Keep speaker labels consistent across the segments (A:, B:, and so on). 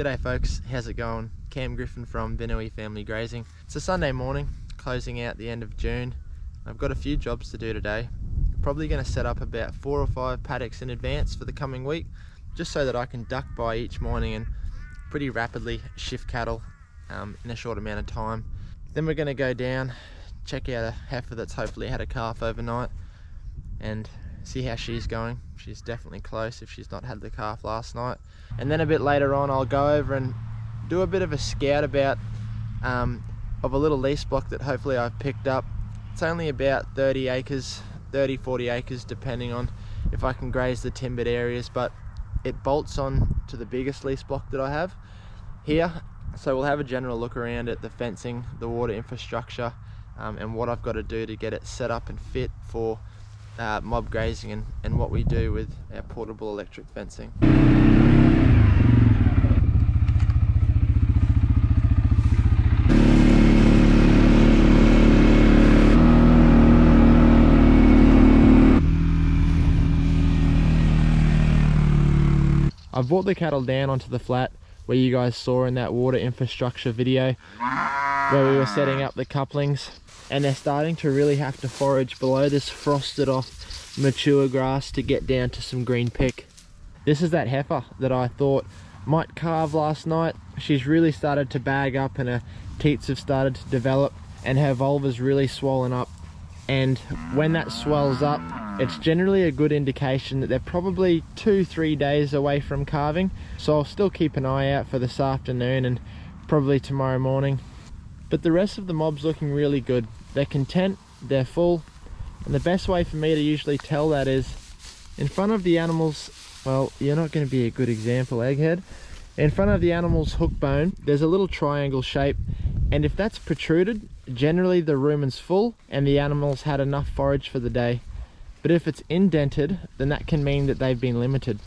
A: G'day folks, how's it going? Cam Griffin from Benui Family Grazing. It's a Sunday morning, closing out the end of June. I've got a few jobs to do today. Probably going to set up about 4 or 5 paddocks in advance for the coming week, just so that I can duck by each morning and pretty rapidly shift cattle in a short amount of time. Then we're going to go down, check out a heifer that's hopefully had a calf overnight and see how she's going. She's definitely close if she's not had the calf last night. And then a bit later on I'll go over and do a bit of a scout about of a little lease block that hopefully I've picked up. It's only about 30 acres, 30-40 acres depending on if I can graze the timbered areas, but it bolts on to the biggest lease block that I have here. So we'll have a general look around at the fencing, the water infrastructure, and what I've got to do to get it set up and fit for mob grazing and what we do with our portable electric fencing. I've brought the cattle down onto the flat where you guys saw in that water infrastructure video where we were setting up the couplings, and they're starting to really have to forage below this frosted off mature grass to get down to some green pick. This is that heifer that I thought might calve last night. She's really started to bag up and her teats have started to develop and her vulva's really swollen up, and when that swells up it's generally a good indication that they're probably 2-3 days away from calving. So I'll still keep an eye out for this afternoon and probably tomorrow morning. But the rest of the mob's looking really good. They're content, they're full, and the best way for me to usually tell that is in front of the animals, well, you're not going to be a good example, egghead. In front of the animal's hook bone, there's a little triangle shape, and if that's protruded, generally the rumen's full and the animal's had enough forage for the day. But if it's indented, then that can mean that they've been limited.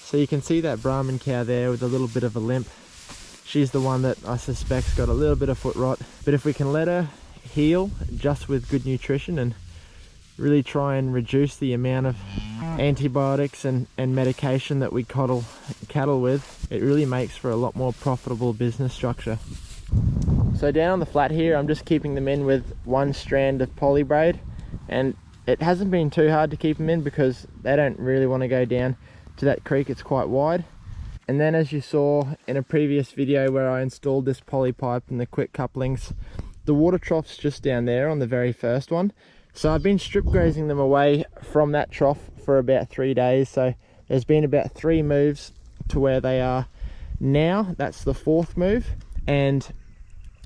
A: So you can see that Brahman cow there with a little bit of a limp. She's the one that I suspect's got a little bit of foot rot. But if we can let her heal just with good nutrition and really try and reduce the amount of antibiotics and medication that we coddle cattle with, it really makes for a lot more profitable business structure. So down on the flat here, I'm just keeping them in with one strand of poly braid, and it hasn't been too hard to keep them in because they don't really want to go down to that creek. It's quite wide. And then as you saw in a previous video where I installed this poly pipe and the quick couplings, the water trough's just down there on the very first one. So I've been strip grazing them away from that trough for about 3 days. So there's been about 3 moves to where they are now. That's the 4th move, and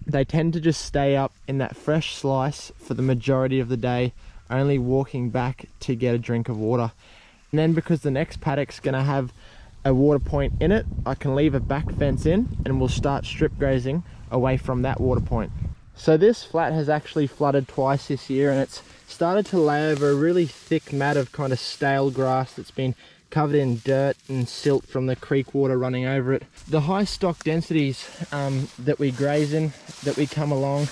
A: they tend to just stay up in that fresh slice for the majority of the day, only walking back to get a drink of water. And then because the next paddock's going to have a water point in it, I can leave a back fence in and we'll start strip grazing away from that water point. So this flat has actually flooded twice this year, and it's started to lay over a really thick mat of kind of stale grass that's been covered in dirt and silt from the creek water running over it. The high stock densities that we graze in, that we come along,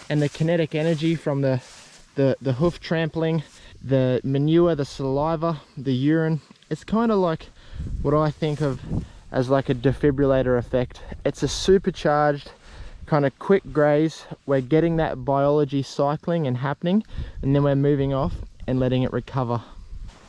A: and the kinetic energy from the hoof trampling, the manure, the saliva, the urine, it's kind of like what I think of as like a defibrillator effect. It's a supercharged kind of quick graze. We're getting that biology cycling and happening, and then we're moving off and letting it recover.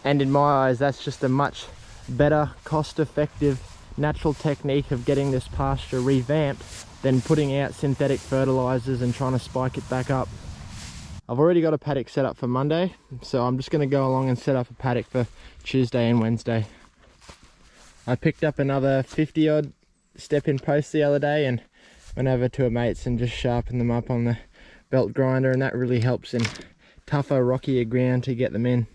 A: And in my eyes, that's just a much better, cost-effective, natural technique of getting this pasture revamped than putting out synthetic fertilizers and trying to spike it back up. I've already got a paddock set up for Monday, so I'm just going to go along and set up a paddock for Tuesday and Wednesday. I picked up another 50 odd step-in posts the other day and went over to a mate's and just sharpened them up on the belt grinder, and that really helps in tougher, rockier ground to get them in.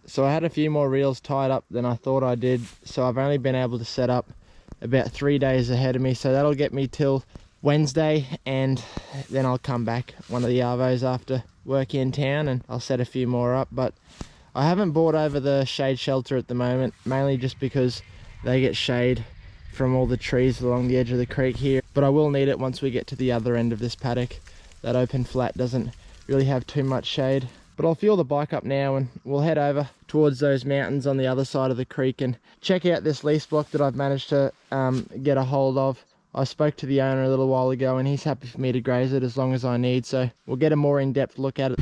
A: So I had a few more reels tied up than I thought I did, so I've only been able to set up about 3 days ahead of me, so that'll get me till Wednesday, and then I'll come back one of the arvos after work in town and I'll set a few more up. But I haven't bought over the shade shelter at the moment, mainly just because they get shade from all the trees along the edge of the creek here, but I will need it once we get to the other end of this paddock. That open flat doesn't really have too much shade. But I'll fuel the bike up now and we'll head over towards those mountains on the other side of the creek and check out this lease block that I've managed to get a hold of. I spoke to the owner a little while ago and he's happy for me to graze it as long as I need, so we'll get a more in-depth look at it.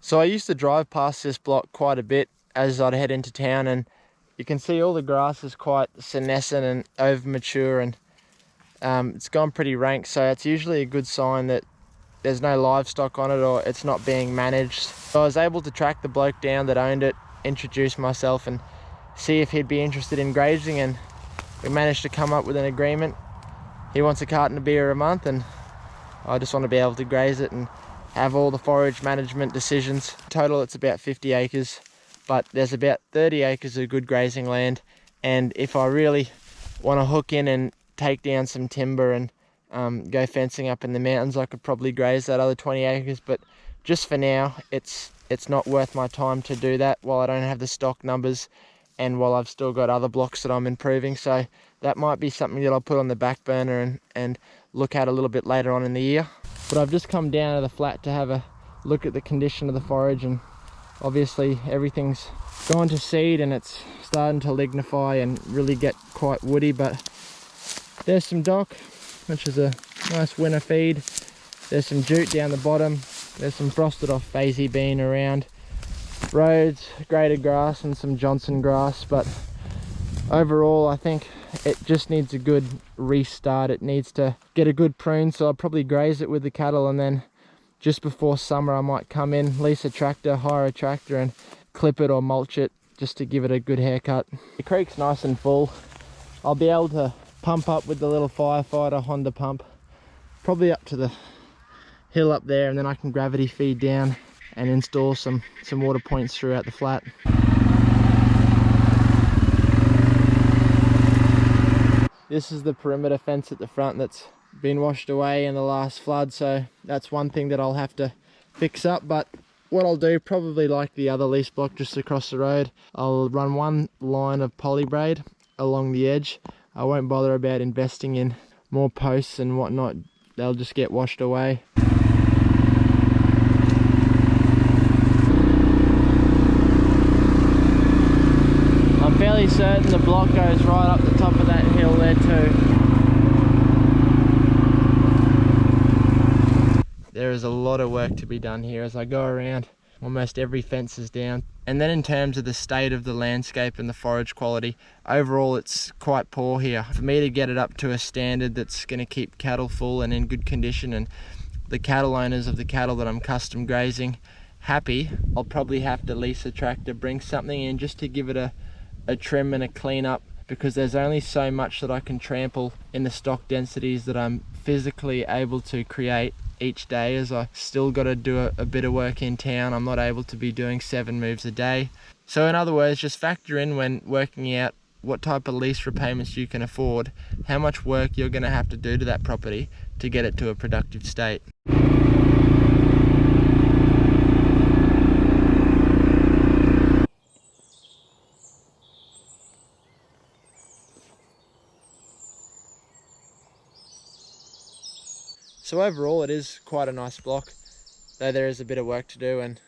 A: So I used to drive past this block quite a bit as I'd head into town, and you can see all the grass is quite senescent and over mature, and it's gone pretty rank, so it's usually a good sign that there's no livestock on it or it's not being managed. So I was able to track the bloke down that owned it, introduce myself and see if he'd be interested in grazing, and we managed to come up with an agreement. He wants a carton of beer a month and I just want to be able to graze it and have all the forage management decisions. In total it's about 50 acres, but there's about 30 acres of good grazing land, and if I really want to hook in and take down some timber and go fencing up in the mountains, I could probably graze that other 20 acres, but just for now, it's not worth my time to do that while I don't have the stock numbers and while I've still got other blocks that I'm improving. So that might be something that I'll put on the back burner and look at a little bit later on in the year. But I've just come down to the flat to have a look at the condition of the forage, and obviously everything's gone to seed and it's starting to lignify and really get quite woody. But there's some dock, which is a nice winter feed. There's some jute down the bottom. There's some frosted off Phasey bean around. Roads, graded grass and some Johnson grass. But overall, I think it just needs a good restart. It needs to get a good prune, so I'll probably graze it with the cattle, and then just before summer I might come in, lease a tractor, hire a tractor and clip it or mulch it just to give it a good haircut. The creek's nice and full. I'll be able to pump up with the little Firefighter Honda pump, probably up to the hill up there, and then I can gravity feed down and install some water points throughout the flat. This is the perimeter fence at the front that's been washed away in the last flood, so that's one thing that I'll have to fix up. But what I'll do, probably like the other lease block just across the road, I'll run one line of poly braid along the edge. I won't bother about investing in more posts and whatnot, they'll just get washed away. I'm fairly certain the block goes right up the top of that hill there too. There is a lot of work to be done here as I go around. Almost every fence is down. And then in terms of the state of the landscape and the forage quality, overall it's quite poor here. For me to get it up to a standard that's going to keep cattle full and in good condition, and the cattle owners of the cattle that I'm custom grazing happy, I'll probably have to lease a tractor, bring something in just to give it a trim and a clean up, because there's only so much that I can trample in the stock densities that I'm physically able to create each day, as I still got to do a bit of work in town. I'm not able to be doing 7 moves a day. So in other words, just factor in when working out what type of lease repayments you can afford, how much work you're going to have to do to that property to get it to a productive state. So overall it is quite a nice block, though there is a bit of work to do, and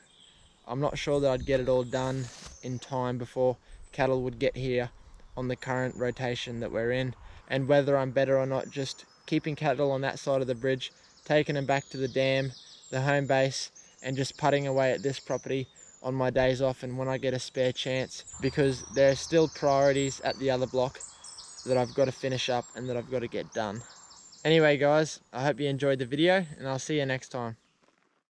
A: I'm not sure that I'd get it all done in time before cattle would get here on the current rotation that we're in, and whether I'm better or not just keeping cattle on that side of the bridge, taking them back to the dam, the home base, and just putting away at this property on my days off and when I get a spare chance, because there are still priorities at the other block that I've got to finish up and that I've got to get done. Anyway guys, I hope you enjoyed the video, and I'll see you next time.